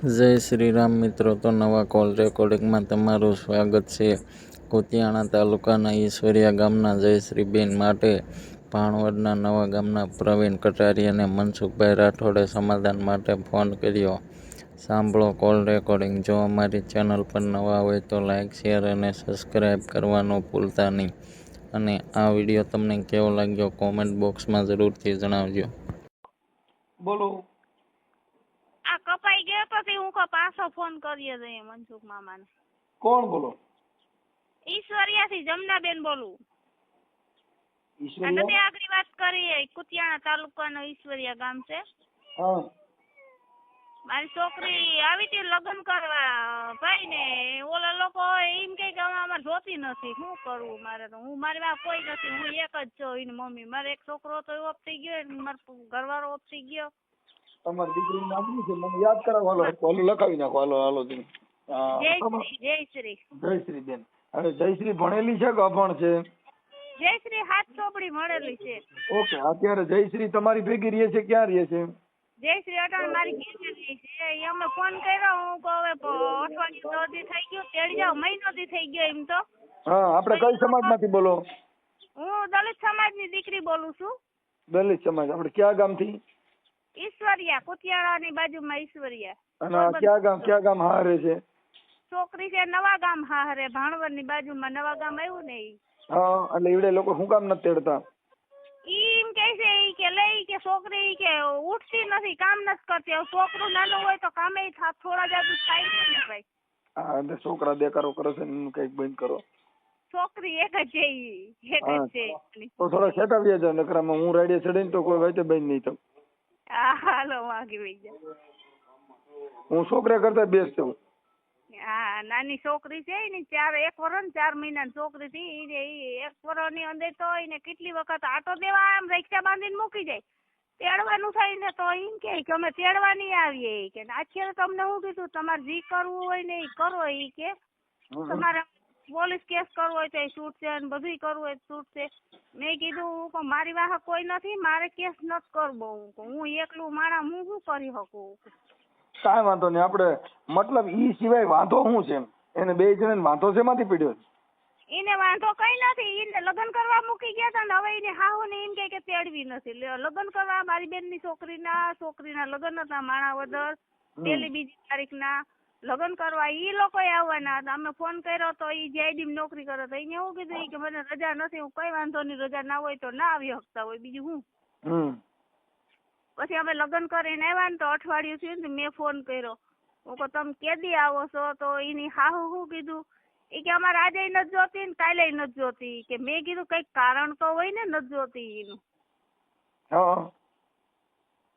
જય શ્રી રામ મિત્રો, તો નવા કોલ રેકોર્ડિંગમાં તમારું સ્વાગત છે. કુતિયાણા તાલુકાના ઈશ્વરિયા ગામના જયશ્રીબેન માટે ભાણવડના નવા ગામના પ્રવીણ કટારિયા અને મનસુખભાઈ રાઠોડે સમાધાન માટે ફોન કર્યો. સાંભળો કોલ રેકોર્ડિંગ. જો અમારી ચેનલ પર નવા હોય તો લાઇક, શેર અને સબસ્ક્રાઈબ કરવાનું ભૂલતા નહીં. અને આ વિડીયો તમને કેવો લાગ્યો કોમેન્ટ બોક્સમાં જરૂરથી જણાવજો. બોલો. આ કપાઈ ગયો પછી હું પાછો ફોન કરીએ જઈએ મનસુખ મામાને. કોણ બોલો? ઈશ્વરિયાથી જમનાબેન બોલું. ઈશ્વરિયા? નથી આગળ વાત કરી, કુતિયાણા તાલુકાનું ઈશ્વરિયા ગામ છે. હા. મારી છોકરી આવી હતી લગ્ન કરવા ભાઈ ને ઓલા લોકો એમ કે અમારે જોતી નથી. શું કરવું મારે? તો હું મારી પાસે કોઈ નથી, હું એક જ છું એની મમ્મી. મારે એક છોકરો તો ઓફ થઈ ગયો, મારો ઘરવાળો ઓફ થઈ ગયો. તમારી દીકરીનું નામ શું છે? મને યાદ કરાવો. હાલો લખાવી નાખો. હાલો તમે. જયશ્રી બેન. હવે જયશ્રી ભણેલી છે કે અભણ છે? જયશ્રી હાથ ચોપડી મળેલી છે. ઓકે. અત્યારે જયશ્રી તમારી ભેગી રહે છે? ક્યાં રહે છે? જયશ્રી અટાણ મારી ઘેર છે. અમે ફોન કર્યો, હું કહું અઠવાડિયું દોઢી થઈ ગયું, તેડી જાવ, મહિનોથી થઈ ગયો એમ તો. હા. આપણે કઈ સમાજમાંથી બોલો? હું દલિત સમાજની દીકરી બોલું છું. દલિત સમાજ. આપણે ક્યાં ગામથી? ઈશ્વરિયા, કુતિયાણાની બાજુમાં ઈશ્વરિયા. અને ક્યાં ગામ હારે છે? છોકરી છે નવા ગામ હારે, ભાણવડની બાજુમાં નવા ગામ આવ્યું ને ઈ. હા. એટલે ઈવડે લોકો શું કામ નથી તેડતા? એમ કે છે ઈ કે લઈ કે છોકરી કે ઉઠતી નથી, કામ નથી કરતી. હવે છોકરું નાનું હોય તો કામે થોડા જાજુ થાય ને ભાઈ. હા. એટલે છોકરા દેકારો કરે છે, એનું કઈક બંધ કરો. છોકરી એક જ છે, એક જ છે. તો થોડા સેટાવ્યા જાવ, નકરામાં હું રાડે ચડીને તો કોઈ વાતે બંધ નહીં થયું. હા, હાલો વાગી વઈ જાય. હું છોકરા કરતા બેસ્ટ છું. હા, નાની છોકરી છે ને 1 વર્ષ 4 મહિનાની છોકરી થી. 1 વર્ષની અંદર તો એને કેટલી વખત આટો દેવા આમ રિક્ષા બાંધીને મૂકી જાય. તેડવાનું થાય ને તો એમ કે અમે તેડવા નહીં આવીએ કે અત્યારે તમને હું કીધું તમારે જે કરવું હોય ને એ કરો. એ કે તમારે પોલીસ કેસ કરવો હોય તો એ છૂટશે અને બધું કરવું હોય છૂટશે. મેં કીધું મારી વાહ કોઈ નથી, મારે કેસ નથી કરવો. હું એકલું માણા હું શું કરી શકું? કાંઈ વાંધો નહીં. આપણે મતલબ ઈ સિવાય વાંધો શું છે? એને બે જણાને વાંધો શેમાંથી પડ્યો? એને વાંધો કઈ નથી. એને લગ્ન કરવા મૂકી ગયા હતા ને હવે એને હાહુ ને એમ કે તેડવી નથી. લગ્ન કરવા મારી બેન ની છોકરીના લગ્ન હતા માણાવદર, 1-2 તારીખના લગ્ન કરવા. ઈ લોકો આવવાના હતા. અમે ફોન કર્યો તો ઈ જીઆઈડી માં નોકરી કરે તો એને એવું કીધું કે મને રજા નથી. હું કઈ વાંધો નહીં, રજા ના હોય તો ના આવી શકતા હોય, બીજું હું. પછી અમે લગ્ન કરીને આવ્યા ને તો અઠવાડિયું થયું ને મેં ફોન કર્યો. હું કહું તમે કેદી આવો છો? તો એની હાહુ શું કીધું એ કે અમારે આજે નથી જોતી ને કાલે નથી જોતી. કે મેં કીધું કઈક કારણ તો હોય ને નથી જોતી એનું.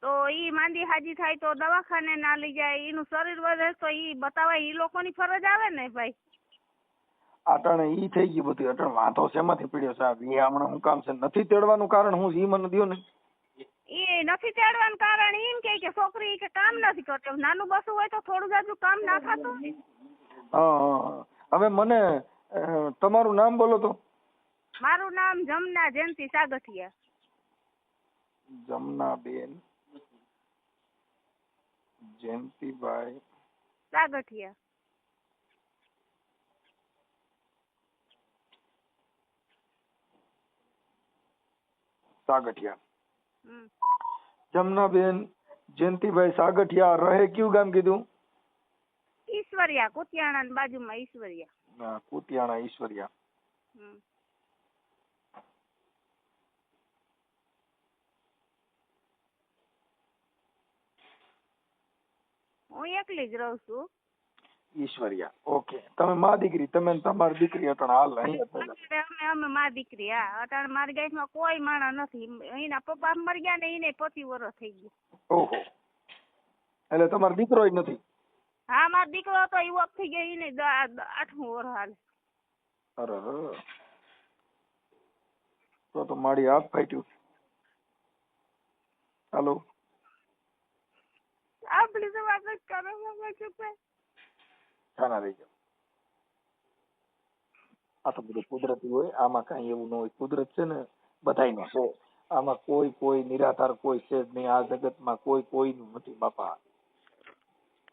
તો ઈ માંદી હાજી થાય તો દવાખાને ના લઈ જાય, એનું શરીર વધે તો ઈ બતાવાય. ઈ લોકોની ફરજ આવે ને ભાઈ. અટાણે ઈ થઈ ગયું બધું. અટાણે વાંધો શેમાંથી પડ્યો સાહેબ? એ હમણાં હું કામ છે નથી તેડવાનું કારણ હું ઈ મને દયો ને. એ નથી તેડવાનું કારણ એમ કે છોકરી કે કામ નથી કરતી. નાનું બસું હોય તો થોડું જાજુ કામ ના થતું. હા. હવે મને તમારું નામ બોલો તો. મારું નામ જમના જયંતિ સાગઠિયા. જમનાબેન જયંતિભાઈ સાગઠિયા. સાગઠિયા. જમનાબેન જયંતિભાઈ સાગઠિયા. રહે કયું ગામ કીધું? ઈશ્વરિયા, કુતિયાણા બાજુમાં ઈશ્વરિયા. કુતિયાણા ઈશ્વરિયા. હું એકલી જ રહું છું. ઈશ્વરિયા. ઓકે. તમે માં દીકરી, તમે તમારી દીકરી અટણ હાલ અહીંયા અમે માં દીકરી. હા. અટાણ મારી ગાયમાં કોઈ માણા નથી. એના પપ્પા મરી ગયા ને એને 25 વર્ષ થઈ ગયા. ઓહો. એટલે તમારો દીકરો જ નથી? હા, મારો દીકરો હતો એ ઓફ થઈ ગયો. એને 8મું વર્ષ હાલે. અરે તો મારી હાથ ફાટ્યું. હાલો. આપણી તો વાત જ કરો. ખાના રહી જાવ. આ તો બધું કુદરતી હોય. આમાં કઈ એવું ન હોય. કુદરત છે ને બધાયનો છે. આમાં કોઈ નિરાધાર કોઈ છે જ નહીં. આ જગતમાં કોઈ કોઈનું નથી બાપા.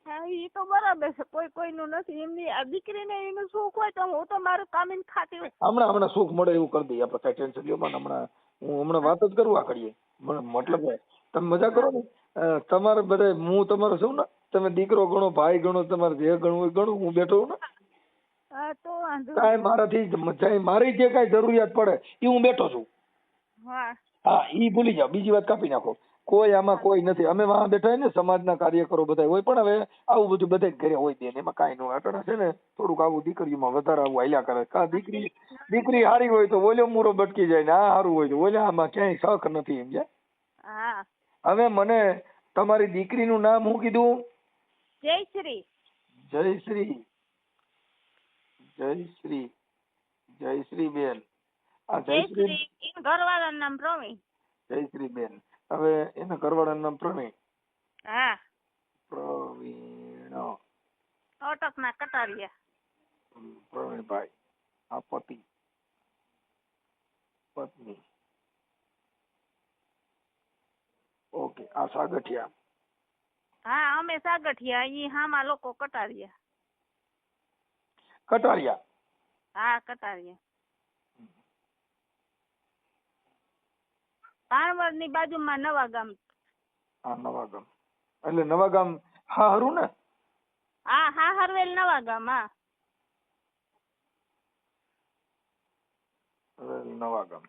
હા ઈ તો બરાબર છે, કોઈ કોઈનું નથી. એમની આ દીકરીને એનું સુખ હોય તો હું તો મારું કામીને ખાતી હોય. હમણાં સુખ મળે એવું કરી દઈએ આપણે, કઈ ટેન્શન લ્યો માં. હમણાં વાત જ કરવા કરીએ. મતલબ તમે મજા કરો ને. તમારે બધે હું તમારો છું ને, તમે દીકરો ગણો, ભાઈ ગણો, તમારે જે ગણવું હોય ગણો, હું બેઠો હું ને. હા તો વાંધો કાંઈ મારાથી મારી જે કાંઈ જરૂરિયાત પડે એ હું બેઠો છું. હા હા ઈ ભૂલી જાઓ, બીજી વાત કાપી નાખો. કોઈ આમાં કોઈ નથી. અમે વાં બેઠા હોય ને, સમાજના કાર્યકરો બધા હોય, પણ હવે આવું બધું બધા ઘરે હોય દે ને એમાં કાંઈ ન હોય. અટણા છે ને થોડુંક આવું દીકરીઓમાં વધારે આવું હાલ્યા કરે. કા દીકરી હારી હોય તો ઓલો મૂરો બટકી જાય ને, આ સારું હોય તો ઓલા, આમાં ક્યાંય શક નથી. સમજ્યા? હા. હવે મને તમારી દીકરીનું નામ શું કીધું? જયશ્રી. જયશ્રી. જયશ્રી. જયશ્રી બેન. આ જયશ્રી એના ઘરવાળાનું નામ પ્રવીણ. જયશ્રી બેન. હવે એના ઘરવાળાનું નામ પ્રવીણ. હા. પ્રવીણ. ઓટકના કટારિયા. પ્રવીણભાઈ. આ પતિ પત્ની. ઓકે. આ સાગઠિયા. હા અમે સાગઠિયા, ઈ હામાં લોકો કટારિયા. કટારિયા. હા કટારિયા. ભાણવડની બાજુમાં નવા ગામ. હા નવા ગામ. એટલે નવા ગામ હા હરું ને? હા હા હરવેલ નવા ગામ. હા નવા ગામ.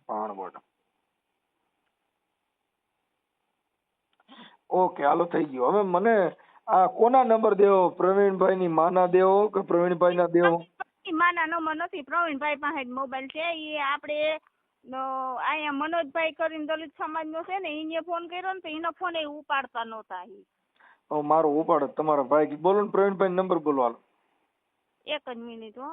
ભાણવડ. ઓકે હાલો થઈ ગયું. હવે મને આ કોના નંબર દેવો? પ્રવીણભાઈ ની માના દેવો કે પ્રવીણભાઈ ના દેવો? માના નંબર નથી, પ્રવીણભાઈ પાસે મોબાઈલ છે. એ આપણે અહીંયા મનોજભાઈ કરીને દલિત સમાજ નો છે ને, એને ફોન કર્યો ને તો એનો ફોન એ ઉપાડતા નહોતા. મારો ઉપાડો તમારા ભાઈ. બોલો ને પ્રવીણભાઈ નંબર બોલો હાલો. એક જ મિનિટ હો,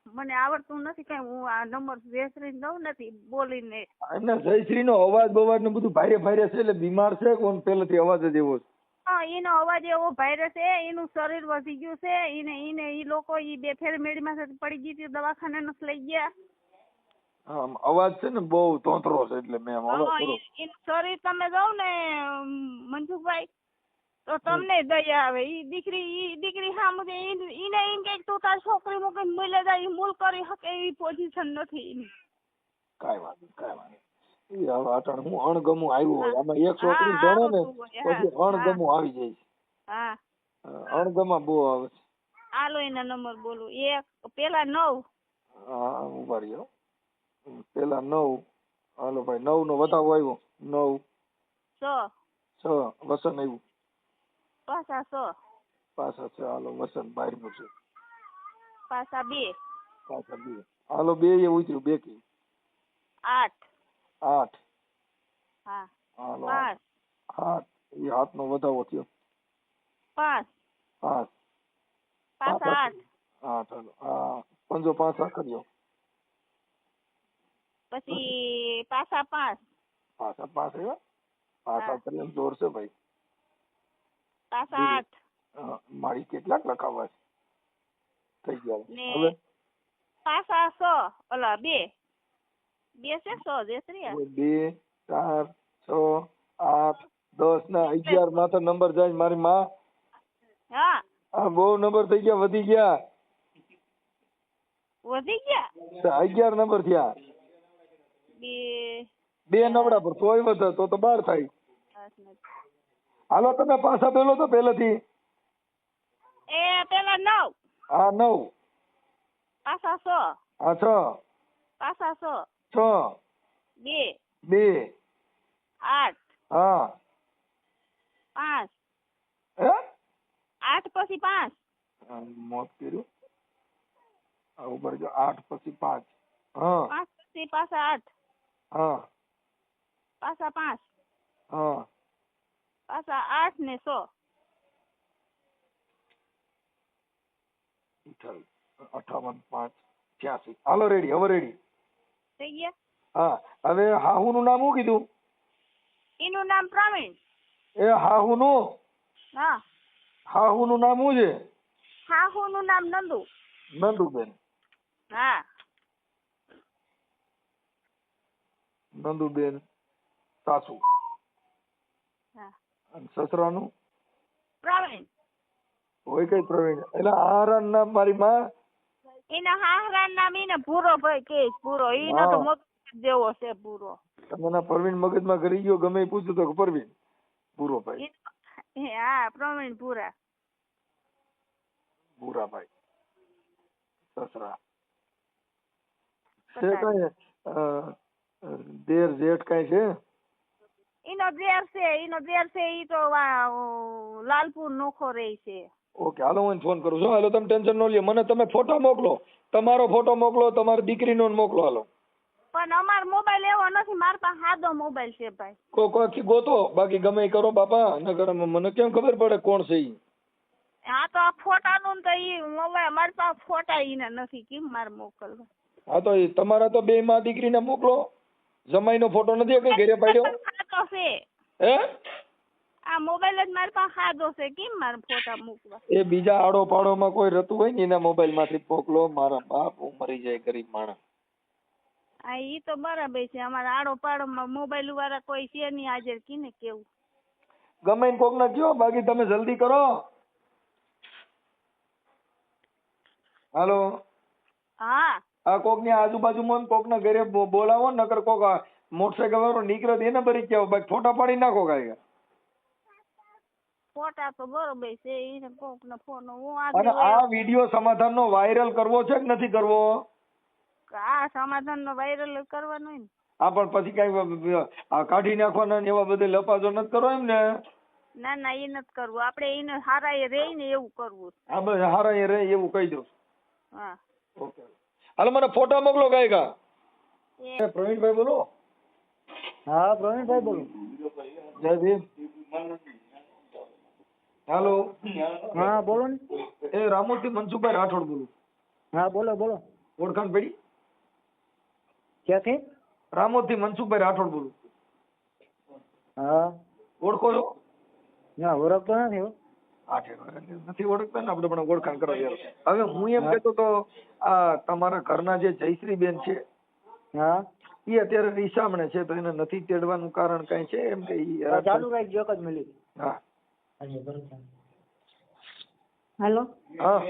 મને આવડતું નથી કઈ. હું આ નંબર જયશ્રી દઉં નથી બોલીને. એમના જયશ્રી નો અવાજ બવાજ ને બધું ભારે ભારે છે, એટલે બીમાર છે કોણ પેલેથી અવાજ જ એવો છે. હા એનો અવાજ એવો ભાઈરસ છે, એનું શરીર વધી ગયું છે. એને ઈ લોકો ઈ બે ફેર મેડીમાં પડી ગઈ હતી, દવાખાને નથી લઈ ગયા. અવાજ છે ને બહુ તોતરો છે, એટલે મેં અવાજ કરો. એનું શરીર તમે જાવ ને મનસુખભાઈ તો તમને દયા આવે. ઈ દીકરી સામે એને એમ કે તું તાર છોકરી મૂકીને મૂલે જાય, મૂલ કરી શકે એવી પોઝિશન નથી એની. કાંઈ વાત નહીં. એ હવે અટાણે હું અણગમું આવ્યું હોય, આમાં એક છોકરી ભણે ને પછી અણગમું આવી જાય છે. હા અણગમા બહુ આવે છે. હાલો એના નંબર બોલું. એક પેલા 9. હા ઉભા રહ્યો. પેલા 9. હાલો ભાઈ 9 નો વધાવો આવ્યો. 9 6 6 વસન આવ્યું. પાછા 6 પાછા 6. હાલો વસન બહારનું છે. પાછા 2 પાછા 2. હાલો 2 એ ઉતર્યું. 2 કી 8 8. હા હાલો 5 7. એ હાથ નો વધાવો થયો. 5 5 પાછા 8 હાલો હા 5 5 કર્યો. પછી પાછા 5 પાછા 5 આવ્યા. પાછા કરીને જોર છે ભાઈ. પાછા 8 મારી કેટલાક લખાવા છે? થઈ ગયા ને હવે. પાછા 6 ઓલા 2 છે 6 જયશ્રી. 2 4 6 8 10 ના 11 માં તો નંબર જાય મારી માં. હા આ બહુ નંબર થઈ ગયા, વધી ગયા. 11 નંબર થયા. 2 નંબરા પર તોય વધે તો 12 થાય. હાલો તમે પાછા પેલો તો પહેલેથી. પેલા 9 હા 9 પાછા 6 હા 6 પાછા 6 6 2 2 8 હા 5 હે 8 પછી 5 મોત કર્યું. ઉપર જો 8 પછી 5. હા 5 પછી પાછા 8 હા પાછા 5 હા પાછા 8 ને 100 58 5 86. હાલો રેડી. હવે રેડી થઈ ગયા. હા હવે હાહુ નું નામ શું કીધું? એનું નામ પ્રવીણ. એ હાહુ નું? હા હાહુ નું નામ શું છે? હાહુ નું નામ નંદુ. નંદુબેન. હા નંદુબેન સાસુ હા અને સસરાનું પ્રવીણ હોય કઈ પ્રવીણ એટલે આહારાનું નામ મારી માં એના હાહરા નામ એને ભૂરો ભાઈ કે ભૂરો ઈને તો મગજ જેવો છે ભૂરો. તમે ના પ્રવીણ મગજમાં કરી ગયો ગમે એ પૂછ્યું તો કે પ્રવીણ ભૂરો ભાઈ હા પ્રવીણ ભૂરા ભૂરાભાઈ સસરા છે કઈ દેર જેઠ કઈ છે? ઈનો દેર છે ઈ તો લાલપુર નોખો રહે છે. ઓકે હાલો હું ફોન કરું છું. હાલો તમે ટેન્શન ન લ્યો. મને તમે ફોટો મોકલો, તમારો ફોટો મોકલો, તમારી દીકરીનો મોકલો. હાલો પણ અમારો મોબાઈલ એવો નથી, મારા પાસે સાદો મોબાઈલ છે ભાઈ. કોઈથી ગોતો, બાકી ગમે એ કરો બાપા. નકર મને કેમ ખબર પડે કોણ છે ઈ? હા તો આ ફોટાનું તો ઈ મોબાઈલ મારી પાસે ફોટા ઈને નથી કેમ મારે મોકલવા. હા તો તમારા તો બે માં દીકરીને મોકલો. જમાઈનો ફોટો નથી કઈ ઘરે પાડ્યો? સાદો છે હે? આ મોબાઈલ જ મારી પાસે સાદો છે કેમ મારે ફોટા મૂકવા? એ બીજા આડો પાડોમાં કોઈ રહેતું હોય ને એના મોબાઈલ માંથી મોકલો. મારા બાપ હું મરી જાય ગરીબ માણસ. હા ઈ તો બરાબર છે. અમારા આડો પાડોમાં મોબાઈલ વાળા કોઈ છે નહીં હાજર કીને કેવું. ગમે કોક ના કયો, બાકી તમે જલ્દી કરો. હાલો હા આ કોક ની આજુબાજુમાં કોક ના ઘરે બોલાવો, નકર કોક મોટરસાયકલ વાળો નીકળે એને ભરી કેવો, બાકી ફોટા પાડી નાખો કાંઈ. ફોટા તો બરોબર છે ઈને કોક ના ફોન હું અને આ વિડીયો સમાધાન નો વાયરલ કરવો છે કે નથી કરવો? આ સમાધાન નો વાયરલ કરવાનો ને. હા પણ પછી કઈ કાઢી નાખવાના ને એવા બધે લપાજો નથી કરો એમ ને? ના ના એ નથી કરવું. આપણે એને હારા એ રહી ને એવું કરવું. હા બસ હારા એ રહે એવું કહી દો. હા ઓકે હાલો મને ફોટા મોકલો ગાયકા. પ્રવીણભાઈ બોલો. હા પ્રવીણભાઈ બોલું. જય ભીમ. હાલો હા બોલો ને. એ રામોથી મનસુખભાઈ રાઠોડ બોલું. હા બોલો બોલો. ઓળખાણ પડી? ક્યાંથી? રામોથી મનસુખભાઈ રાઠોડ બોલું. હા ઓળખો છો? ના ઓળખતો નથી હો. નથી ઓળખતા ને આપણે પણ ઓળખાણ કરો યાર. હવે હું એમ કહેતો તો આ તમારા ઘરના જે જયશ્રીબેન છે હા એ અત્યારે રીસામણે છે, તો એને નથી તેડવાનું કારણ કઈ છે એમ કે ઈ ચાલુ રાખજો એક જ મિનિટ. હા હેલો હા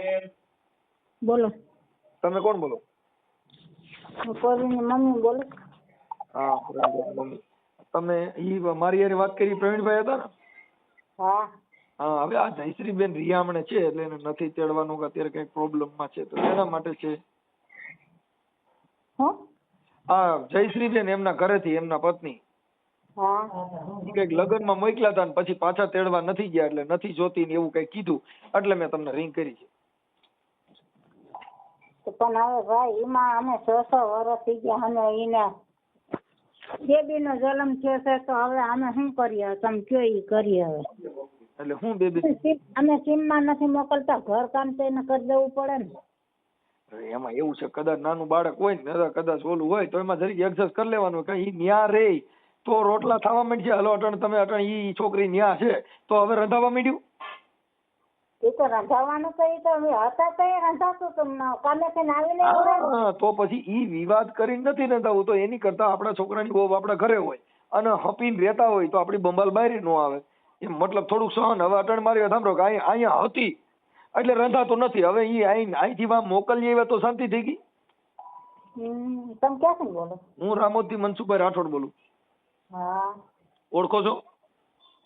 બોલો. તમે કોણ બોલો? કોરીની મમ્મી બોલો. હા પ્રવીણભાઈ મમ્મી. તમે ઈ મારી હારે વાત કરી પ્રવીણભાઈ હતા ને? હા હા હવે આ જયશ્રીબેન રિયામણે છે એટલે એને નથી તેડવાનું કે અત્યારે કઈક પ્રોબ્લેમમાં છે, તો એના માટે છે. હા જયશ્રીબેન એમના ઘરેથી એમના પત્ની કઈક લગ્નમાં મોકલ્યા હતા ને પછી પાછા તેડવા નથી ગયા એટલે નથી જોતી ને એવું કઈક કીધું એટલે મેં તમને રિંગ કરી છે. પણ હવે ભાઈ એમાં અમે 6 વર્ષ થઈ ગયા અને એને બેબીનો જન્મ થયો છે તો હવે અમે શું કરીએ? તમે કયો ઈ કરીએ હવે. એટલે હું બેબી અમે સીમમાં નથી મોકલતા, ઘર કામ તો એને કરી દેવું પડે ને. એમાં એવું છે કદાચ નાનું બાળક હોય ને કદાચ ઓલું હોય તો એમાં જરીક એડજસ્ટ કરી લેવાનું. કઈ ન્યા રે તો રોટલા થવા માંડશે. હલો અટણ તમે અટણ ઈ છોકરી ન્યા છે તો હવે રંધાવા માંડ્યું. એ તો રંધાવાનું તો એ તો હતા તો એ રંધાતું તો કામેથી આવીને હા તો પછી ઈ વિવાદ કરીને નથી રંધાવું. તો એની કરતા આપણા છોકરાની વહુ આપણા ઘરે હોય અને હપીને રહેતા હોય તો આપણી બંબાલ બારી ન આવે એમ મતલબ થોડુંક સહન. હવે અટણ મારી સાંભળો કે અહીંયા હતી એટલે રંધાતું નથી. હવે ઈ અહીંથી મોકલી આવ્યા તો શાંતિ થઈ ગઈ. તમે ક્યાંથી બોલો? હું રામોદથી મનસુખભાઈ રાઠોડ બોલું. હા ઓળખો છો?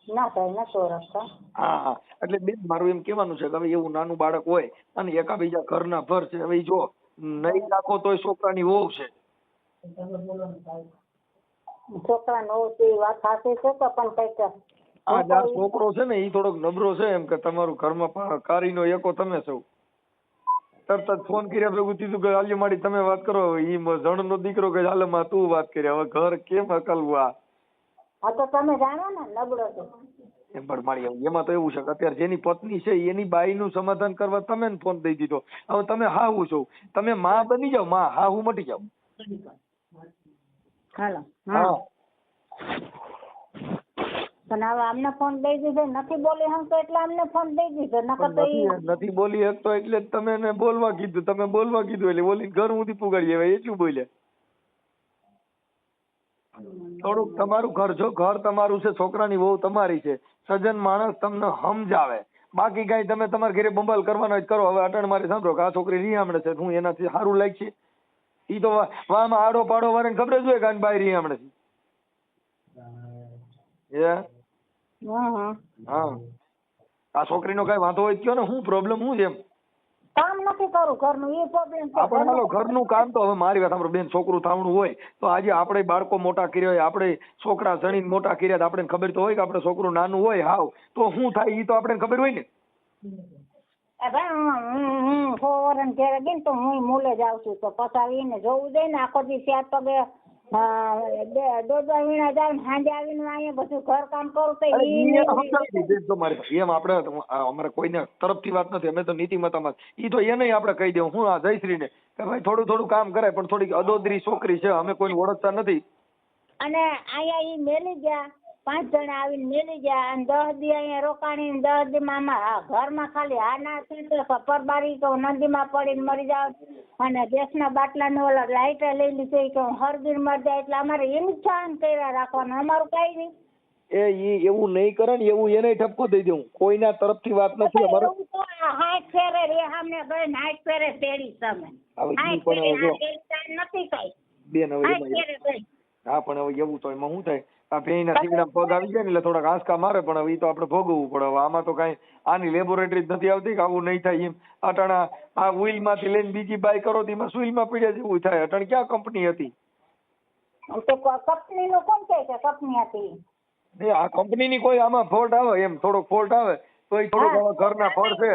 ના ભાઈ નથી ઓળખતા. હા એટલે બેન મારું એમ કહેવાનું છે કે હવે એવું નાનું બાળક હોય અને એકાબીજા ઘરના ભર છે. હવે જો નહીં રાખો તોય છોકરાની વહુ છે. છોકરાને એ વાત સાચી છે તો પણ કઈક આ છોકરો છે ને એ થોડોક નબળો છે એમ કે તમારું ઘરમાં કારીનો એકો તમે છો. તરત જ ફોન કર્યા ભેગું કીધું કે હાલ્યો માડી તમે વાત કરો. ઈ જણનો દીકરો કે હાલે માં તું વાત કરી. હવે ઘર કેમ અકલવું? હા તો તમે જાણો ને નબળો છે એમ પણ મારી એમાં તો એવું છે કે અત્યારે જેની પત્ની છે એની બાઈનું સમાધાન કરવા તમે ફોન દઈ દીધો. હવે તમે હાહુ છો, તમે માં બની જાવ, માં હાહુ મટી જાવ. હાલો હા પણ હવે અમને ફોન દઈ દીધો નથી બોલી હમ તો એટલે અમને ફોન દઈ દીધો. નકર તો નથી બોલી શકતો એટલે જ તમે એને બોલવા કીધું. તમે બોલવા કીધું એટલે બોલીને ઘર સુધી પુગાડી આવ્યા એટલું બોલ્યા. થોડુંક તમારું ઘર, જો ઘર તમારું છે, છોકરાની વહુ તમારી છે, સજ્જન માણસ તમને સમજાવે, બાકી કઈ તમે તમારા ઘરે બંબાલ કરવાનો જ કરો. હવે અટણ મારી સાંભળો કે આ છોકરી રીહામણે છે, હું એનાથી સારું લાગશે? ઈ તો વામાં આડો પાડો વાળાને ખબર જ હોય કે આની બાઈ રીહામણે છે. હા હા, આ છોકરીનો કઈ વાંધો હોય તો કયો ને, શું પ્રોબ્લેમ શું છે એમ? કામ નથી કરું ઘરનું, એ પ્રોબ્લેમ છે. આપણે હાલો ઘરનું કામ તો હવે મારી વાત સાંભળો બેન, છોકરું થાવણું હોય તો આજે આપણે બાળકો મોટા કર્યા હોય, આપણે છોકરા જણીને મોટા કર્યા તો આપણે ખબર તો હોય કે આપણે છોકરું નાનું હોય હાવ તો શું થાય ઈ તો આપણે ખબર હોય ને. હું 6 વર્ષ ઘરે ગઈ ને તો હું મૂલે જ આવશું, તો પસાવીને જોવું જોઈએ ને આખો દી 4 પગે દોડવા વીણા જાવ ને સાંજે આવીને અહીંયા બધું ઘર કામ કરું તો અરે ઈ એને સમજાવી દીધી બેન તમારી પાસે. એમ આપણે અમારે કોઈને તરફથી વાત નથી, અમે તો નીતિમત્તામાં ઈ તો એને આપણે કહી દેવું હું આ જયશ્રીને કે ભાઈ થોડું થોડું કામ કરે, પણ થોડીક અદોદરી છોકરી છે, અમે કોઈને ઓળખતા નથી. અને અહીંયા ઈ મેલી ગયા, 5 જણા આવીને મેલી ગયા અને 10 દી અહીંયા રોકાણી, 10 દી માં ઘરમાં ખાલી આ ના થઈ તો પરબારી તો નદીમાં પડીને મરી જાવ, અને ગેસના બાટલાને ઓલા લાઈટર લઈ લીધી કે હરગીર મરી જાય, એટલે અમારે એમ જ સહન કર્યા રાખવાનું, અમારું કઈ નહીં. એ ઈ એવું નહીં કરે ને એવું એને ઠપકો દઈ દઉં, કોઈના તરફથી વાત નથી અમારે. એવું તો 60 ફેરે રેહામને ગઈ 60 ફેરે તેડી તમે, હવે ઈ 60 પણ ફેરે જો નથી કઈ બેન હવે 60 ફેરે ગઈ. હા પણ હવે એવું તો એમાં શું થાય, આ ભેંના સીવડા પગ આવી જાય ને એટલે થોડાક આંસકા મારે, પણ હવે ઈ તો આપણે ભોગવવું પડે. હવે આમાં તો કાંઈ આની લેબોરેટરી જ નથી આવતી કે આવું નહીં થાય એમ. અટાણા આ વ્હીલ માંથી લઈને બીજી બાય કરો તો એમાં સુઈલમાં પીડ્યા જેવું થાય. અટાણ ક્યાં કંપની હતી? તો કંપનીનું કોણ કહે કે કંપની હતી? આ કંપનીની કોઈ આમાં ફોલ્ટ આવે એમ, થોડોક ફોલ્ટ આવે તો ઈ થોડુંક આવા ઘરના ફળ છે.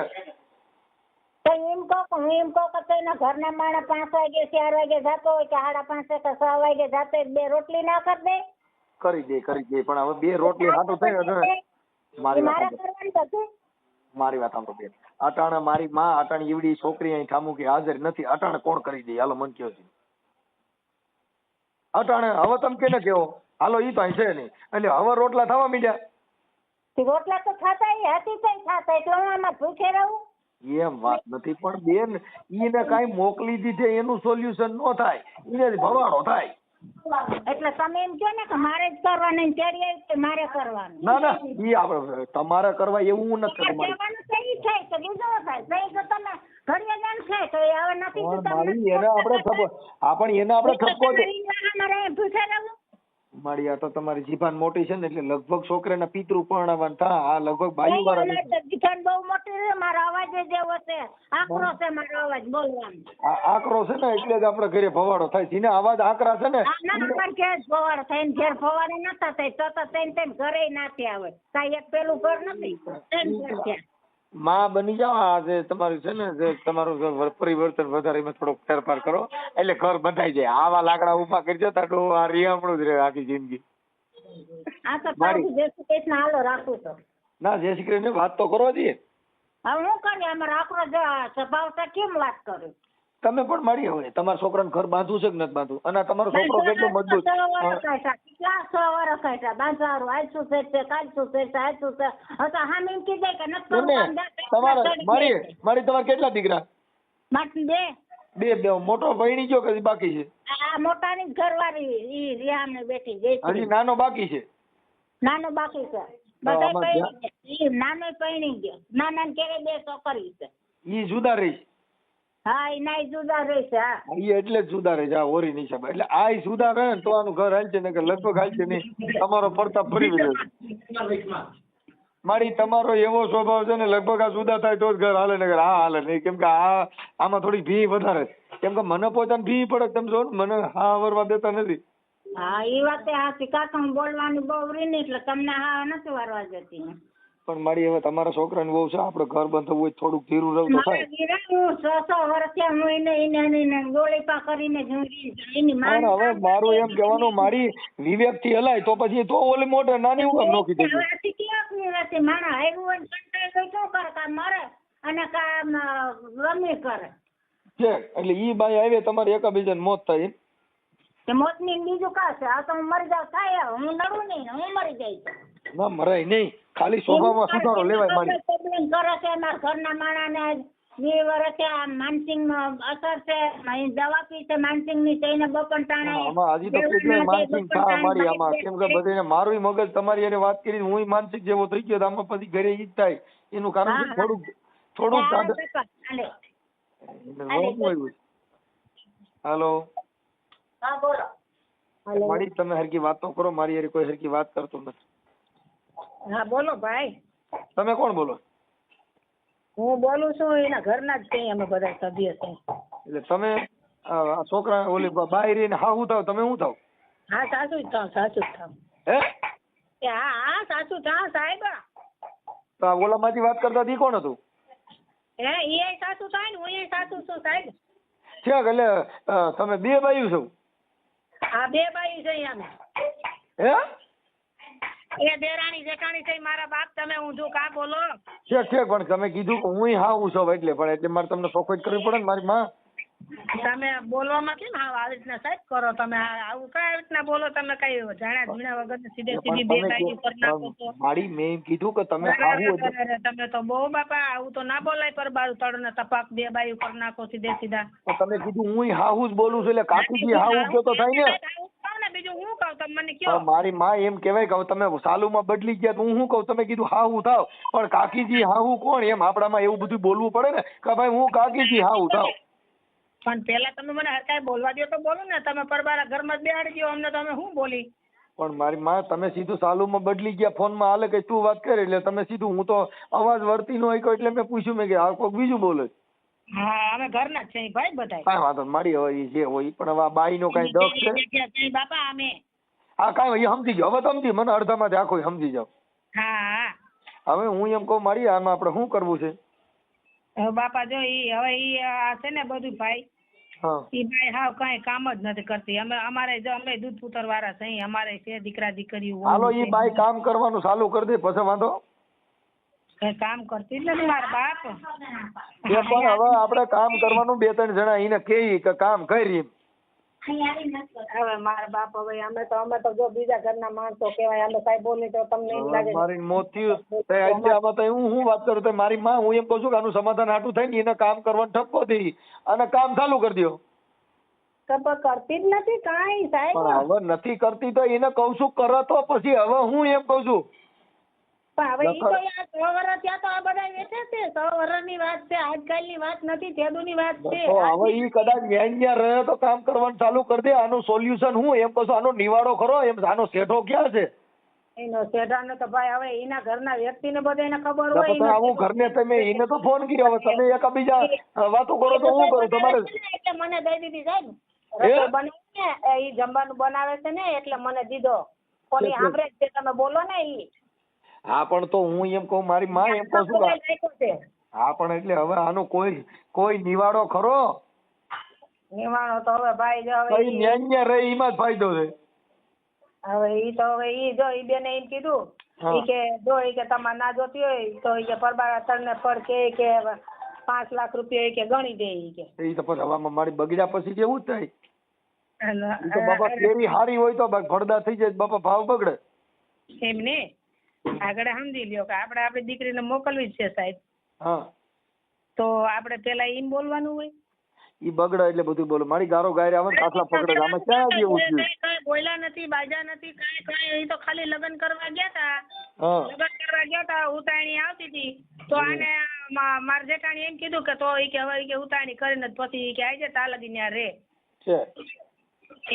તો એમ કહું કે હું એમ કહું કે તેના ઘરના માણસ 5 વાગે 4 વાગે જતો હોય કે 5:30 કે 6 વાગે જતો હોય, 2 રોટલી ના કરી દે? કરી દે પણ હવે 2 રોટલી હાટું થાય ને. મારે કરવાની હતી. મારી વાત સાંભળો બેન, અટાણે મારી માં અટાણે એવડી છોકરી અહીં ઠામુકી હાજર નથી, અટાણે કોણ કરી દે? હાલો મન કયો છે અટાણે? હવે તમે કેને કેવો હાલો ઈ તો અહીં છે નહીં, એટલે હવે રોટલા થવા મીડ્યા. રોટલા તો થતા હતી તો થતા, એટલે હું આમાં ભૂખે રહું? એમ વાત નથી, પણ બેન ઈને કાઈ મોકલી દીધે એનું સોલ્યુશન નો થાય, ઈને ભવાડો થાય. એટલે તમે એમ કહો ને કે મારે જ કરવાનું, તેડી આવી કે મારે કરવાનું? ના ઈ આપણે તમારે કરવા એવું નથી. કહેવાનું તો ઈ થાય કે બીજું થાય, સહી તો તમે ઘડીએ જાણ છે તો એ હવે નથી તો મારી એને આપણે ખબર આપણ એને આપણે ઠપકો દે મારે ભૂખે રહું. મારી આ તો તમારી જીભાન મોટી છે ને એટલે લગભગ છોકરાના પિતૃ પરણાવવાના થા, આ લગભગ બાયુ વાળા જીભાન બહુ મોટી છે, મારો અવાજ જેવો છે, આકરો છે મારો અવાજ બોલવાનો. આકરો છે ને એટલે જ આપણે ઘરે ભવાડો થાય. જેને અવાજ આકરા છે ને ભવાડો થાય ઘેર ભવાડે નતા થાય તો તેમ ઘરે નાથી આવે, કાંઈ એક પેલું ઘર નથી. માં બની જાઓ, આ જે તમારું છે ને જે તમારું પરિવર્તન વધારે એમાં થોડોક ફેરફાર કરો એટલે ઘર બંધાઈ જાય. આવા લાકડા ઉભા કરી જતા તો આ રિયામણું જ રહે આખી જિંદગી. આ તો જય શ્રી કૃષ્ણ હાલો રાખું તો. ના જય શ્રી કૃષ્ણ વાત તો કરવા દઈએ. હવે હું કરીએ, અમારો આકરો સ્વભાવ તો કેમ વાત કરું? તમે પણ મારી હવે તમારા છોકરાને ઘર બાંધવું છે કે નથી બાંધવું? અને તમારો છોકરો કેટલો મજબૂત? કેટલા 6 વર્ષ કાઢ્યા બાંધવાનું, આજ શું છે કાલ શું છે આજ શું છે, હવે હા એમ કીધે કે નથી મારી તમારે કેટલા દીકરા? બે. મોટો ભણી ગયો કે બાકી છે? આ મોટાની ઘરવાળી ઈ રિયામને બેઠી જઈ, હજી નાનો બાકી છે? નાનો બાકી છે, બધા પૈણી ગયા. ઈ નાનો પૈણી ગયો, નાના ને કેરે 2 છોકરી છે. ઈ જુદા રહી? હા ઈ નાઈ જુદા રહી છે. હા ઈ એટલે જ જુદા રહે છે, આ ઓરી ની સાહેબ. એટલે આ જુદા રહે ને તો આનું ઘર હાલ છે ને કે લગભગ હાલ છે નહીં. તમારો પ્રતાપ ફરી રહ્યો મારી તમારો એવો સ્વભાવ છે ને લગભગ આ જુદા થાય તો જ ઘર હાલે ને આ હાલે નહીં. કેમ કે આમાં થોડી ભી વધારે છે. કેમ કે મને પોતાને ભી પડે, તમે જો મને હા વરવા દેતા નથી. હા ઈ વાત હાચી, કાકા બોલવાની બહુ રીની એટલે તમને હા નથી વારવા જતી. પણ મારી હવે તમારા છોકરાને બહુ છે, આપણે ઘર બંધવું હોય થોડુંક ધીરું રહું તો થાય. હું 6 વર્ષથી હું એને ગોળી પા કરીને હવે મારું એમ કહેવાનું મારી વિવેક થી હલાય તો પછી તો ઓલી મોટે નાની હું નોખી દે. માણસ આવ્યું હોય કંટાળી ગઈ શું કરે, કા મરે અને કા ગમે કરે છે. એટલે ઈ બાઈ આવે તમારે એકાબીજાને મોત થાય મોત ની બીજું કા છે? આ તો હું મરી જાવ થાય, હું નડું નહીં, હું મરી જાય. ના મરાય નહીં, ખાલી સ્વભાવમાં સુધારો લેવાય. મારી પ્રોબ્લેમ કરે છે મારા ઘરના માણસને 2 વર્ષથી આ માનસિંગ અસર છે અહીં દવા પી છે માનસિંગ ની થઈને બપન ટાણે આમાં હજી તો કેટલાય માનસિક થા મારી આમાં, કેમ કે બધાને મારું મગજ તમારી એને વાત કરી હું માનસિક જેવો થઈ ગયો તો આમાં પછી ઘરે ઈ જ થાય. એનું કારણ છે થોડુંક હાલો હા બોલો. હાલો મારી તમે હરકી વાતો કરો, મારી હારે કોઈ હરકી વાત કરતો નથી. હા બોલો ભાઈ. તમે કોણ બોલો? હું બોલું છું એના ઘરના જ છીએ અમે બધા સભ્ય છે. એટલે તમે આ છોકરા ઓલી બાયરી ને હાહુ થાવ, તમે શું થાવ? હા સાચું જ થાવ, સાચું જ થાવ. હે કે હા સાચું થાવ સાહેબ. તો આ ઓલામાંથી વાત કરતા ઈ કોણ હતું? એ સાચું થાય ને હું સાચું છું સાહેબ. છે એટલે તમે બે બાયું છો? હા 2 બાઈ છે અમે. હે એ દેરાણી જેઠાણી છે મારા બાપ. તમે ઊંધું કા બોલો? છે પણ તમે કીધું કે હું હાહુ છું એટલે મારે તમને સોખોટ કરવી પડે ને મારી માં. તમે બોલવામાં કેમ આવી રીતના સાહેબ કરો? તમે આવું કઈ રીતના બોલો? તમે કઈ જાણ્યા ભીણા વગર સીધી 2 બાઈ કરી નાખો છો. મારી મેં એમ કીધું કે તમે હાહુ તમે તો બહુ બાપા આવું તો ના બોલાય. પર બારું તળ ને તપાક 2 બાઈ કરી નાખો સીધા. તમે કીધું હું હાહુ જ બોલું છું એટલે કાકીજી હાહુ કયો તો થાય ને. બીજું હું કહું તમે મને કયો? મારી માં એમ કહેવાય કે તમે સાલુમાં બદલી ગયા તો હું શું કહું? તમે કીધું હાહુ થાવ, પણ કાકીજી હાહુ કોણ? એમ આપડામાં એવું બધું બોલવું પડે ને કે ભાઈ હું કાકીજી હાહુ થાવ. પણ પેલા તમે મને હરકાઈ બોલવા દો તો બોલો ને. તમે પરબારા ઘરમાં જ બેહાડી દો અમને. તમે શું બોલી? પણ મારી માં તમે સીધું સાલુમાં બદલી ગયા, ફોનમાં હાલે કે તું વાત કરે એટલે તમે સીધું, હું તો અવાજ વર્તી નો હોય એટલે મેં પૂછ્યું મેં કે આ કોઈક બીજું બોલે. હા અમે ઘરના જ છીએ ભાઈ બધા. કાંઈ વાંધો મારી હવે ઈ જે હોય. પણ હવે આ બાઈ નો કઈ દખ છે બાપા અમે? હા કાંઈ સમજી ગયો. હવે સમજી મને અડધામાંથી આખો સમજી જાવ. હા હવે હું એમ કહું મારી આમાં આપણે શું કરવું છે? હવે બાપા જો ઈ આ છે ને બધું ભાઈ, હા ઈ ભાઈ હાવ કઈ કામ જ નથી કરતી. અમારે દૂધ પુત્ર વાળા છે. અમારે છે દીકરા દીકરીઓ. હાલો ઈ બાઈ કામ કરવાનું ચાલુ કરી દે પછી વાંધો. કઈ કામ કરતી જ નથી મારા બાપ. એ પણ હવે આપણે કામ કરવાનું 2-3 જણા એને કહી કે કામ કરી. હવે મારા બાપ હવે અમે તો જો બીજા ઘરના માણસો કહેવાય. અમે કઈ બોલી તો તમને એમ લાગે મારી મોત થયું આમાં તો હું વાત કરું તો મારી માં હું એમ કહું છું કે આનું સમાધાન હાટું થાય ને એને કામ કરવાનું ઠપકો થઈ અને કામ ચાલુ કરી દો. કરતી જ નથી કાંઈ સાહેબ. પણ હવે નથી કરતી તો એને કહું છું કરો તો પછી હવે હું એમ કહું છું પણ હવે ઈ તો યાર 100 વર્ષ ત્યાં તો આ બધા વેચે છે. 100 વર્ષની વાત છે, આજકાલની વાત નથી, તેદુની વાત છે. તો હવે ઈ કદાચ ન્યા રહે તો કામ કરવાનું ચાલુ કરી દે. આનું સોલ્યુશન હું એમ કહું છું, આનો નિવાડો ખરો એમ? આનો શેઠો ક્યાં છે? એનો શેઠાનો તો ભાઈ હવે એના ઘરના વ્યક્તિને બધાને ખબર હોય. આવું ઘરને તમે એને તો ફોન કર્યો. હવે તમે એકબીજા વાતો કરો તો હું કરું તમારે? એટલે મને દઈ દીધી સાહેબ. રસોઈ બનાવી ને ઈ જમવાનું બનાવે છે ને એટલે મને દીધો. કોની સાંભળે છે તમે બોલો ને ઈ. હા પણ તો હું એમ કહું મારી માં એમ કહું છું હા પણ એટલે હવે આનો કોઈ નિવાડો ખરો? નિવાડો તો હવે ભાઈ જો કઈ ન્યા રહે એમાં જ ફાયદો છે. હવે ઈ જો ઈ બેને એમ કીધું ઈ કે જો ઈ કે તમારે ના જોતી હોય તો ઈ કે પરબારા તળને પર કે 5 લાખ રૂપિયા કે ગણી દે. ઈ કે ઈ તો પછી હવામાં મારી બગડ્યા પછી કેવું થાય? તો બાપા કેરી હારી હોય તો ફળદા થઈ જાય બાપા ભાવ બગડે. એમ ને આગળ સમજી લ્યો કે આપણે આપણી દીકરીને મોકલવી જ છે સાહેબ. હા તો આપણે પેલા એમ બોલવાનું હોય. ઈ બગડે એટલે બધું બોલો. મારી ગારો ગાયરે આવે ખાટલા પકડે. આમાં ક્યાં જેવું થયું? કઈ બોલ્યા નથી, બાજા નથી, કઈ ઈ તો ખાલી લગ્ન કરવા ગયા તા. હા લગ્ન કરવા ગયા તા, ઉતાણી આવતી હતી તો આને માર જેઠાણી એમ કીધું કે તો ઈ કે હવે ઈ કે ઉતાણી કરીને પછી ઈ કે આઈ તા લગી ત્યાં રે છે.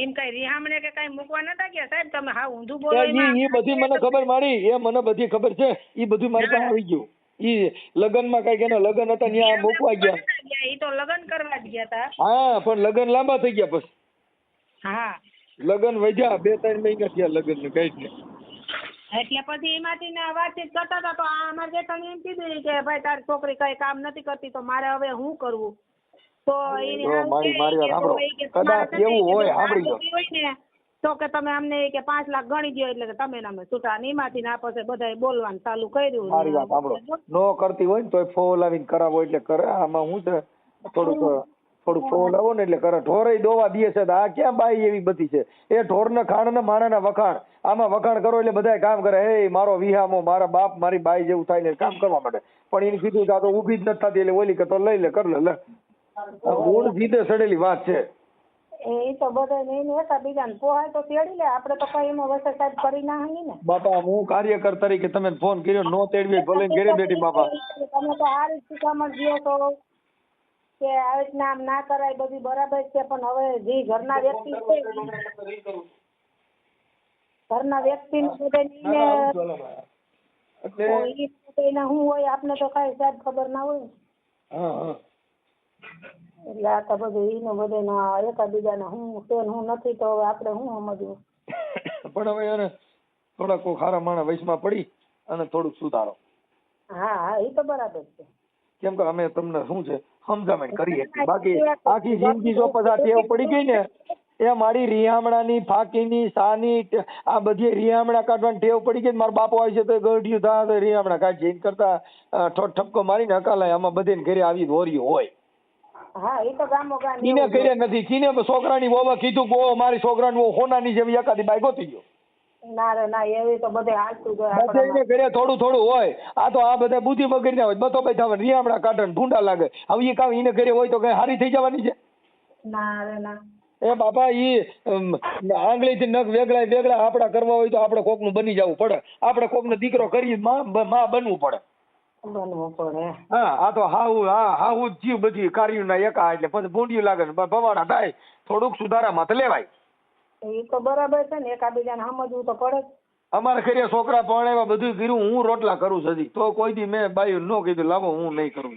એમ કઈ રિહામણે કે કઈ મૂકવા નતા ગયા સાહેબ. તમે હા ઊંધું બોલો. ઈ બધી મને ખબર મારી મને બધી ખબર છે. ઈ બધું મારી પાસે આવી ગયું. ઈ લગનમાં કઈક એના લગન હતા ત્યાં મૂકવા ગયા. ઈ તો લગન કરવા જ ગયા તા. હા પણ લગન લાંબા થઈ ગયા પછી. હા લગન વધ્યા 2-3 મહિના થયા લગન ને કઈ ને. એટલે પછી એમાંથી ને વાતચીત કરતા હતા તો અમારે જેઠાણી એમ કીધું કે ભાઈ તારી છોકરી કઈ કામ નથી કરતી તો મારે હવે શું કરવું? તો મારી વાત સાંભળો. કદાચ એવું હોય સાંભળી લો તો કે તમે અમને કે 5 લાખ ગણી દો એટલે તમે અમે છૂટા નીમાંથી ના પછી બધા બોલવાનું ચાલુ કર્યું. મારી વાત સાંભળો. નો કરતી હોય ને તોય ફોન લાવીને કરાવો એટલે કરે. આમાં શું છે થોડુંક થોડુંક ફોન આવો ને એટલે કરે. ઢોરે દોવા દે છે તો આ ક્યાં બાઈ એવી બધી છે? એ ઢોરને ખાણ ને માણાના વખાણ. આમાં વખાણ કરો એટલે બધાય કામ કરે. હે મારો વિહામો, મારા બાપ મારી બાઈ જેવું થાય ને કામ કરવા માટે. પણ એને કીધું કે આ તો ઊભી જ નથી થતી એટલે ઓલી કે તો લઈ લે, કર લે. મૂળ જીદે સડેલી વાત છે. એ તો બધા એને એકબીજાને પોહાય તો તેડી લે, આપણે તો કઈ એમાં વસે સાહેબ કરી ના હંગી ને. બાપા હું કાર્યકર તરીકે તમે ફોન કર્યો, નો તેડવી ભલે ઘરે બેઠી બાપા. તમે તો આ રીતે શિખામણ દો તો કે આવી રીતના આમ ના કરાય, બધી બરાબર છે. પણ હવે જે ઘરના વ્યક્તિ છે, ઘરના વ્યક્તિ ને શું હોય આપને તો કઈ સાહેબ ખબર ના હોય. હા એટલે આ તો બધું એનું બધે ના એકબીજાને હું છે ને હું નથી, તો હવે આપણે શું સમજવું. પણ હવે એને થોડાક ખારા માણસ વયસમાં પડી અને થોડુંક સુધારો. હા હા એ તો બરાબર છે. કેમ કે અમે તમને શું છે સમજામણ કરીએ. બાકી આખી જિંદગી જો પછી ટેવ પડી ગઈ ને, એ મારી રિયામણાની, ફાકીની, સાની આ બધી રિયામણા કાઢવાની ટેવ પડી ગઈ. મારો બાપો આવે છે તો ગઢિયું થાય રિયામણા કાઢી જઈને કરતા ઠપકો મારીને હકાલાય. આમાં બધે ઘરે આવી દોર્યું હોય. હા એ તો ગામો ગામ કીને કર્યા નથી. કીને છોકરાની વહુએ કીધું કે મારી છોકરાની વહુ હોનાની જેવી એકાદી બાઈ ગોતી ગયો. ના રે ના, એવી તો બધે હાલતું જ હોય બધે આપણામાં. ઘરે થોડું થોડું હોય. આ તો આ બધા બુદ્ધિ બગડી ના હોય, બતો ભાઈ થવા રિયામણા કાઢે ઢૂંઢા લાગે. હવે એ કામ એને ઘરે હોય તો કઈ હારી થઈ જવાની છે? ના રે ના. એ બાપા ઈ આંગળીથી નખ વેગળા વેગળા આપડા કરવા હોય તો આપણે કોકનું બની જવું પડે. આપણે કોકનો દીકરો કરી માં બનવું પડે. બનવું પડે. હા આ તો હાહુ જીવ બધી કાર્યું ના એકા એટલે પછી ભૂંડિયું લાગે ને ભવાડા થાય. થોડુંક સુધારામાં તો લેવાય. એ તો બરાબર છે ને, એકાબીજાને સમજવું તો પડે જ. અમારા ઘરે છોકરા પરણેવા બધું કર્યું, હું રોટલા કરું છું હજી તો કોઈ દી મેં બાયું ન કીધું લાવો હું નહીં કરું.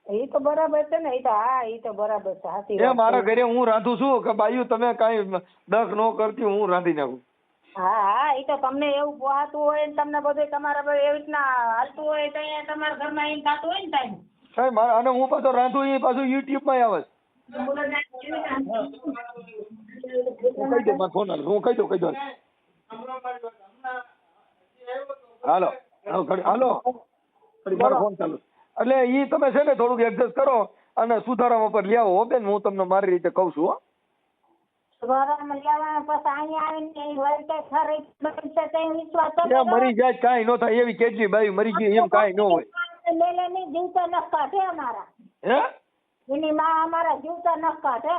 એ તો બરાબર છે ને. એ તો હા એ તો બરાબર છે. સાચી એ વાત મારા છે. ઘરે હું રાંધું છું કે બાયું તમે કાંઈ દખ ન કરતી, હું રાંધી નાખું. હા હા એ તો તમને એવું પોહાતું હોય ને તમને બધું તમારા પર એવી રીતના હાલતું હોય તો અહીંયા તમારા ઘરમાં એમ થતું હોય ને ટાઈમ. સાહેબ મારા અને હું પાછો રાંધું એ પાછું યુટ્યુબ માં આવે છે. હું કહી દઉં મારો ફોન હાલો, હું કહી દઉં હાલો હાલો મારો ફોન ચાલુ. એટલે ઈ તમે છે ને થોડુંક એડજસ્ટ કરો અને સુધારામાં પર લઈ આવો. બેન હું તમને મારી રીતે કહું છું. હો ઘરમાં લેવા પછી અહીંયા આવીને વળી કઈ ખરી બનશે તો એમ વિશ્વાસ તો ત્યાં મરી જાય કાંઈ ન થાય એવી કેટલી બાઈ મરી ગઈ એમ કાંઈ ન હોય. લેલે ની જીવતા નખ કાઢે અમારા. હે એની માં અમારા જીવતા નખ કાઢે.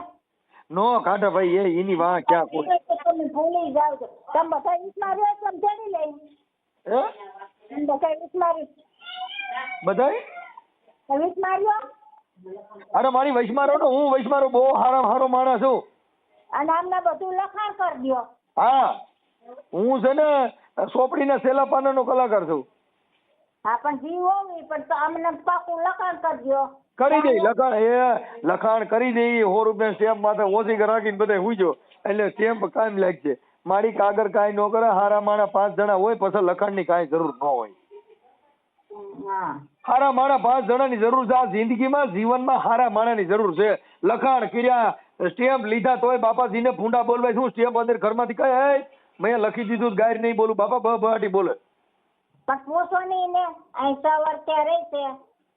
નો કાઢે ભાઈ એ એની વાહ ક્યાં કોઈ. તમે ભૂલી જાવ છો. તમે બધા ઈસમાં રહ્યો છો તેડી લઈ. હે તમે બધા ઈસમાં બધાય ઈસમાં રહ્યો. અરે મારી વૈષ્મારો નો હું વૈષ્મારો બહુ હારો માણસ છું. અને અમને બધું લખાણ કરી દો. હા હું છે ને સોપડીના સેલા પાનાનો કલાકાર છું. હા પણ જીવ હોવી પણ તો અમને પાકું લખાણ કરી દો. કરી દઈ લખાણ કરી દઈ. 100 રૂપિયા સ્ટેમ્પ માથે ઓછી રાખીને બધા હુઈજો એટલે સ્ટેમ્પ કાયમ લાગશે. મારી કાગળ કાંઈ ન કરે. હારા માણા 5 જણા હોય પછી લખાણની કાંઈ જરૂર ન હોય. હા હારા માણા 5 જણાની જરૂર છે. આ જિંદગીમાં જીવનમાં હારા માણાની જરૂર છે. લખાણ કર્યા સ્ટેમ્પ લીધા તોય બાપાજીને ભૂંડા બોલવાય. શું સ્ટેમ્પ અંદર ઘરમાંથી કહે મેં લખી દીધું ગાયર નહીં બોલું બાપા બહાટી બોલે. પણ પૂછો ને એને અહીં સવાર ત્યાં રહે છે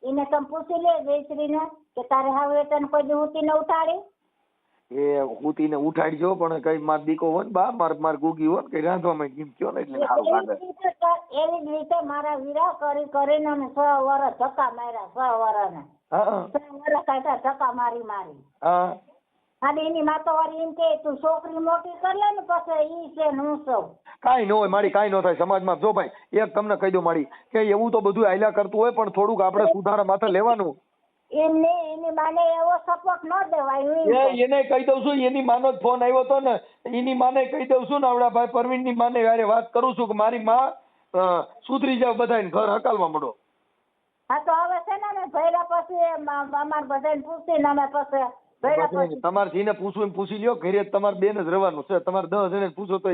એને તમે પૂછી લે જયશ્રીને કે તારે હવે વેતન કોઈ દી ઉતીને ઉતારી. એ ઉતીને ઉઠાડજો પણ કઈ માર દીકો હોય ને બા માર ગુગી હોય ને કઈ રાંધવામાં કેમ કયો ને એટલે સારું લાગે. એવી જ રીતે મારા વીરા કરીને અમે 6 વર્ષ ધક્કા માર્યા. 6 વર્ષ હા 6 વર્ષ કાઢ્યા ધક્કા મારી. હા અને એની માતો વાળી એમ કે તું છોકરી મોટી કરી લે ને પછી ઈ છે ને હું છું. કાંઈ ન હોય મારી, કાંઈ ન થાય સમાજમાં. જો ભાઈ એક તમને કહી દઉં મારી કે એવું તો બધું હાલ્યા કરતું હોય પણ થોડુંક આપણે સુધારા માથે લેવાનું. એમને એની માને એવો સપોર્ટ ન દેવાય. એને કહી દઉં છું. એની માનો જ ફોન આવ્યો હતો ને એની માને કહી દઉં છું ને આવડા ભાઈ પરવીનની માને યારે વાત કરું છું કે મારી માં સુધરી જાવ બધાને ઘર હકાલવા મળો. હા તો હવે છે ને ભૈરા પછી અમાર બધાને પૂછીને અમે પછી તમારે જેને પૂછવું પૂછી લ્યો. ઘરે તમારે બેન જ રહેવાનું છે. તમારે 10 જણા પૂછો તો એ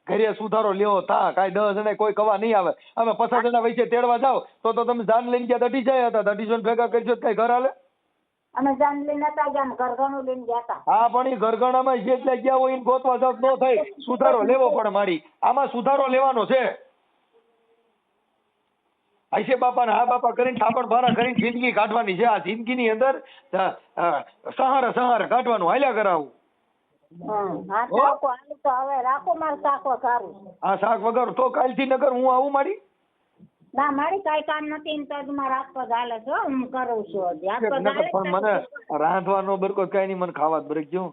ઘરે સુધારો લેવો તા કાંઈ 10 જણા કોઈ કવા નહીં આવે. અમે 50 જણા વચ્ચે તેડવા જાવ તો તમે જાન લઈને ગયા દટી જાય હતા. 200 જણ ભેગા કરજો કઈ ઘર હાલે. અમે જાન લઈને નતા ગયા ઘરઘણું લઈને ગયા હતા. હા પણ એ ઘરઘણામાં જેટલા ગયા હોય એને ગોતવા જાવ ન થાય. સુધારો લેવો પડે મારી. આમાં સુધારો લેવાનો છે. આઈસે બાપા ને હા બાપા કરીને થાપણ ભારા કરીને જિંદગી કાઢવાની છે. આ જિંદગીની અંદર સહારા કાઢવાનું, હાલ્યા કરાવું. હા શાકો હાલ તો હવે રાખો મારું શાકો સારું. આ શાક વગર તો કાલથી નગર હું આવું મારી. ના મારી કઈ કામ નથી ને તો મારા હાથ પગ હાલે છે હું કરું છું હજી. હાથ પગ હાલે પણ મને રાંધવાનો બરકો કઈ નહીં, મને ખાવા જ બરક જો.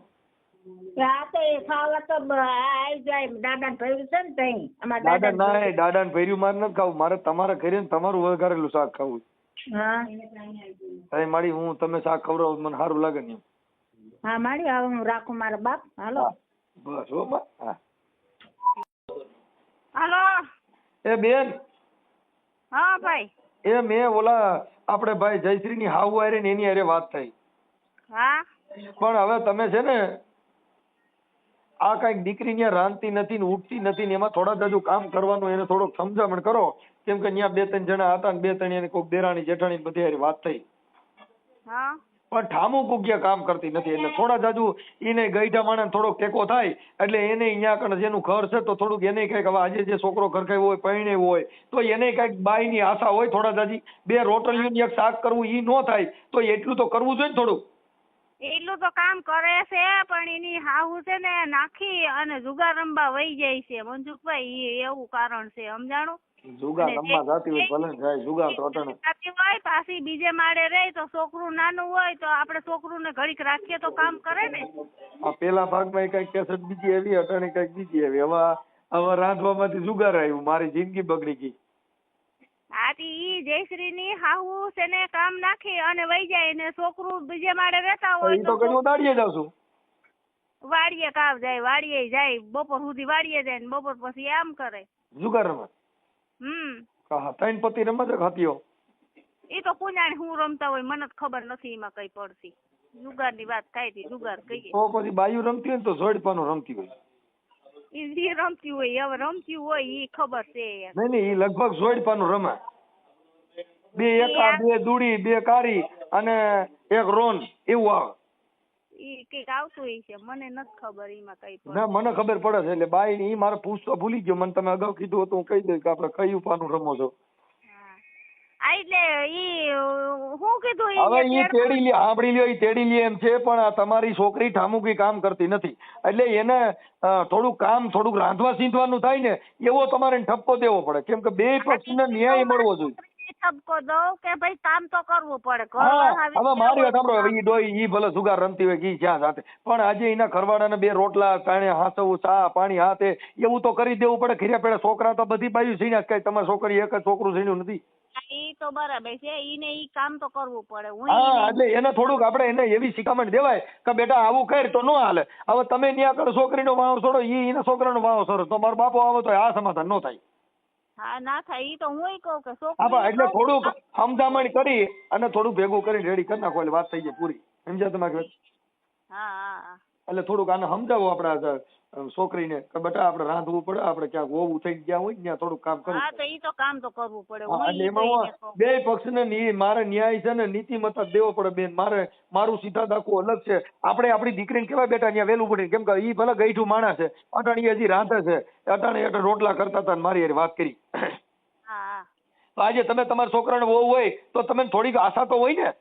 હા તો એ ખાવા તો આવી જાય. દાદા ને ભર્યું છે ને તઈ અમારા દાદા ના દાદા ને ભર્યું મારે નથી ખાવું, મારે તમારા ઘરે ને તમારું વઘારેલું શાક ખાવું. હા તઈ મારી હું તમે શાક ખવડાવો મને સારું લાગે ને. હા મારી હવે હું રાખું મારા બાપ. હાલો બસ હો બા. હા હાલો. એ બેન, હા ભાઈ. એ મેં ઓલા આપણે ભાઈ જયશ્રી ની હાવ હારે ને એની હારે વાત થઈ. હા પણ હવે તમે છે ને આ કઈક દીકરી ત્યાં રાંધતી નથી ને ઉઠતી નથી ને એમાં થોડા હજુ કામ કરવાનું, એને થોડોક સમજામણ કરો. કેમ કે ત્યાં 2-3 જણા હતા ને 2-3 એને કોઈક દેરાણી જેઠાણી બધી હારે વાત થઈ. હા પણ ઠામું કુગ્યા કામ કરતી નથી, એટલે થોડા જાજુ એને ગઈઢા માણસ થોડોક ટેકો થાય એટલે એને અહીંયા કણ જેનું ઘર છે તો થોડુંક એને કઈક હવે આજે જે છોકરો ઘરખાઈ હોય પરણે હોય તો એને કઈક બાઈની આશા હોય થોડા જાજી 2 રોટલીઓની એક શાક કરવું ઈ નો થાય તો એટલું તો કરવું જોઈએ ને થોડું. એટલું તો કામ કરે છે પણ એની હાહુ છે ને નાખી અને જુગાર રમવા વહી જાય છે મંજુકભાઈ. એ એવું કારણ છે સમજાણું. જુગાર રમવા જાતી હોય ભલે જાય જુગાર ટોટણ જાતી હોય પાછી બીજે માળે રહે તો છોકરું નાનું હોય તો આપણે છોકરું ને ઘડીક રાખીએ તો કામ કરે ને. આ પેલા ભાગમાં કઈક કેસેટ બીજી એવી અટાણી કઈક બીજી એવી. હવે રાંધવામાંથી જુગાર આવ્યું, મારી જિંદગી બગડી ગઈ. આથી ઈ જયશ્રી ની હાહુ છે ને કામ નાખી અને વહી જાય ને છોકરું બીજે માળે રહેતા ઈ હોય તો કઈ હું દાડીએ જાઉં છું. વાડીએ કામ જાય, વાડીએ જાય, બપોર સુધી વાડીએ જાય ને બપોર પછી આમ કરે. જુગાર રમત હા 3 પતિ રમત ખાતીઓ. ઈ તો કુંજાણી હું રમતા હોય મને જ ખબર નથી એમાં કઈ પડતી. જુગાર ની વાત થાય તી જુગાર કહીએ. તો પછી બાયું રમતી હોય ને તો જોડપાનું રમતી હોય. ઈ રમતી હોય હવે રમતી હોય ઈ ખબર છે. નહીં ઈ લગભગ જોડપાનું રમે. 2 એકા 2 દૂડી 2 કારી અને 1 રોન એવું આવે. ઈ કઈક આવતું હોય છે મને નથી ખબર એમાં કઈ પડે. ના મને ખબર પડે છે એટલે બાઈ ઈ મારે પૂછતો ભૂલી ગયો. મને તમે અગાઉ કીધું હતું હું કહી દઈશ કે આપણે કયું પાનું રમો છો. આ એટલે ઈ હું કીધું હવે ઈ તેડી લે સાંભળી લ્યો ઈ તેડી લે એમ છે પણ આ તમારી છોકરી ઠામુકી કામ કરતી નથી એટલે એને થોડુંક કામ થોડુંક રાંધવા સીંધવાનું થાય ને એવો તમારે ઠપકો દેવો પડે. કેમ કે 2 પક્ષને ન્યાય મળવો જોઈએ. ઠપકો દઉં કે ભાઈ કામ તો કરવું પડે. હવે મારી વાત સાંભળો, ઈ ડોઈ ઈ ભલે જુગાર રમતી હોય ઈ જ્યાં સાથે પણ આજે એના ઘરવાળાને 2 રોટલા કાણે હાથવું ચા પાણી હાથે એવું તો કરી દેવું પડે. ખીર્યા પેડા છોકરા તો બધી બાજુ સીણ્યા કઈ તમારી છોકરી એક જ છોકરું સીણ્યું નથી. ઈ તો બરાબર છે ઈને ઈ કામ તો કરવું પડે. હા એટલે એને થોડુંક આપણે એને એવી શિખામણ દેવાય કે બેટા આવું કર તો ન હાલે. હવે તમે ન્યા કરો છોકરીનો વાવ છોડો ઈ એના છોકરાનો વાવ છોડો તો મારો બાપો આવે તો આ સમાધાન ન થાય. હા ના થાય ઈ તો હું કહું કે હા એટલે થોડુંક સમજામણ કરી અને થોડું ભેગું કરીને રેડી કરી નાખો એટલે વાત થઈ જાય પૂરી. સમજ્યા તમારી વાત? હા હા એટલે થોડુંક આને સમજાવો આપડા છોકરીને કે બેટા આપણે રાંધવું પડે, આપણે ક્યાંક હોવું થઈ ગયા હોય ત્યાં થોડુંક કામ કરવું. હા તો ઈ તો કામ તો કરવું પડે. એટલે એમાં 2 પક્ષને મારે ન્યાય છે ને નીતિમત્તા દેવો પડે બેન. મારું સિદ્ધાંત આખું અલગ છે. આપણે આપણી દીકરીને કેવાય બેટા ત્યાં વેલું પડે કેમ કે ઈ ભલે ગઈઠું માણસ છે અટાણી હજી રાંધે છે અટાણે રોટલા કરતા હતા મારી હારે વાત કરી. હા તો આજે તમે તમારા છોકરાને વહુ હોય તો તમે થોડીક આશા તો હોય ને.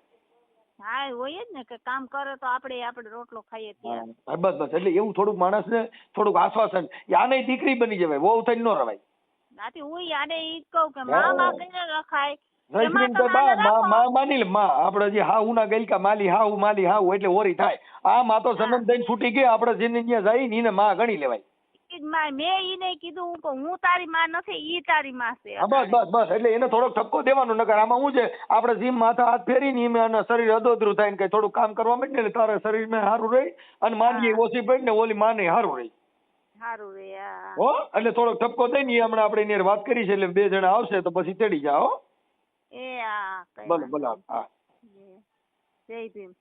હા હોય જ ને કે કામ કરે તો આપણે રોટલો ખાઈએ ત્યાં. બસ એટલે એવું થોડુંક માણસને થોડુંક આશ્વાસન આને દીકરી બની જવાય વહુ થઈને ન રવાય. નાથી હું આને ઈ કહું કે માં કઈને રખાય. જયશ્રી તો માં માની લે માં આપણે જે હાહુ ના ગઈકા માલી હાહુ એટલે ઓરી થાય. આ માં તો જન્મ દઈને છૂટી ગઈ આપણે જેને ત્યાં જાય ને એને માં ગણી લેવાય. મેં ઈને કીધું હું તારી માં નથી ઈ તારી માં છે. બસ એટલે એને થોડોક ઠપકો દેવાનો નકર આમાં શું છે આપણે જીમ માથા હાથ ફેરીને એમાં શરીર અદોદરું થાય ને કઈ થોડું કામ કરવા માંડે ને તારા શરીરમાં સારું રહે અને માનવી ઓછી પડી ને ઓલી માને સારું રહે. સારું રે હો એટલે થોડોક ઠપકો દઈ ને હમણાં આપણે એની વાત કરી છે એટલે 2 જણા આવશે તો પછી ચડી જાઓ. એ હા ભલે હા જય ભીમ.